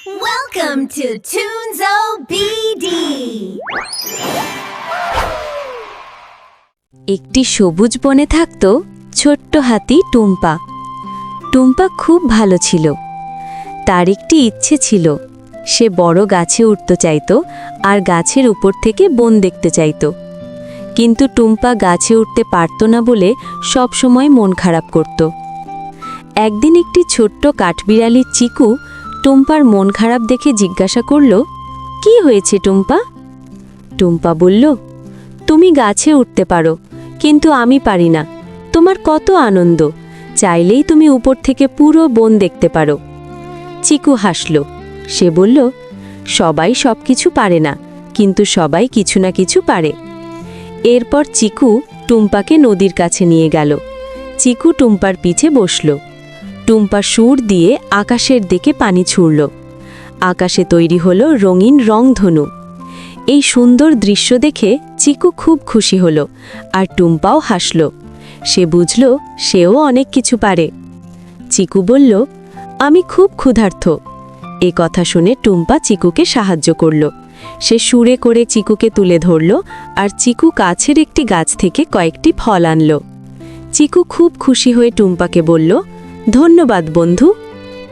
Welcome to Toonzo BD. একটি সবুজ বনে থাকত ছোট্ট হাতি টুম্পা। টুম্পা খুব ভালো ছিল। তার একটি ইচ্ছে ছিল, সে বড় গাছে উঠতে চাইত আর গাছের উপর থেকে বন দেখতে চাইত। কিন্তু টুম্পা গাছে উঠতে পারত না বলে সব সময় মন খারাপ করত। একদিন একটি ছোট্ট কাঠবিড়ালি চিকু টুম্পার মন খারাপ দেখে জিজ্ঞাসা করল, কি হয়েছে টুম্পা? টুম্পা বলল, তুমি গাছে উঠতে পারো, কিন্তু আমি পারি না। তোমার কত আনন্দ, চাইলেই তুমি উপর থেকে পুরো বন দেখতে পারো। চিকু হাসল। সে বলল, সবাই সব কিছু পারে না, কিন্তু সবাই কিছু না কিছু পারে। এরপর চিকু টুম্পাকে নদীর কাছে নিয়ে গেল। চিকু টুম্পার পিছে বসল। টুম্পা সুর দিয়ে আকাশের দিকে পানি ছুড়ল। আকাশে তৈরি হলো রঙিন রংধনু। এই সুন্দর দৃশ্য দেখে চিকু খুব খুশি হলো, আর টুম্পাও হাসল। সে বুঝল সেও অনেক কিছু পারে। চিকু বলল, আমি খুব ক্ষুধার্ত। এ কথা শুনে টুম্পা চিকুকে সাহায্য করল। সে সুরে করে চিকুকে তুলে ধরল, আর চিকু কাছের একটি গাছ থেকে কয়েকটি ফল আনল। চিকু খুব খুশি হয়ে টুম্পাকে বলল, ধন্যবাদ বন্ধু।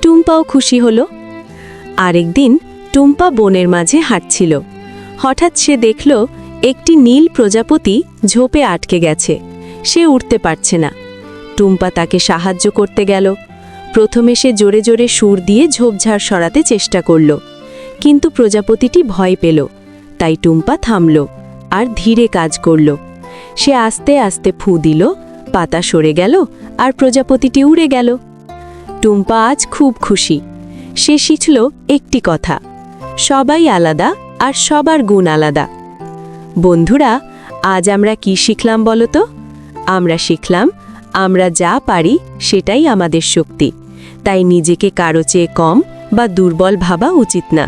টুম্পাও খুশি হলো। আরেকদিন টুম্পা বনের মাঝে হাঁটছিল। হঠাৎ সে দেখল একটি নীল প্রজাপতি ঝোপে আটকে গেছে। সে উঠতে পারছে না। টুম্পা তাকে সাহায্য করতে গেল। প্রথমে সে জোরে জোরে সুর দিয়ে ঝোপঝাড় সরাতে চেষ্টা করল, কিন্তু প্রজাপতিটি ভয় পেল। তাই টুম্পা থামল আর ধীরে কাজ করল। সে আস্তে আস্তে ফু দিল, পাতা সরে গেল আর প্রজাপতিটি উড়ে গেল। টুম্পা আজ খুব খুশি। সে শিখল একটি কথা, সবাই আলাদা আর সবার গুণ আলাদা। বন্ধুরা, আজ আমরা কি শিখলাম বলো তো? আমরা শিখলাম, আমরা যা পারি সেটাই আমাদের শক্তি। তাই নিজেকে কারো চেয়ে কম বা দুর্বল ভাবা উচিত না।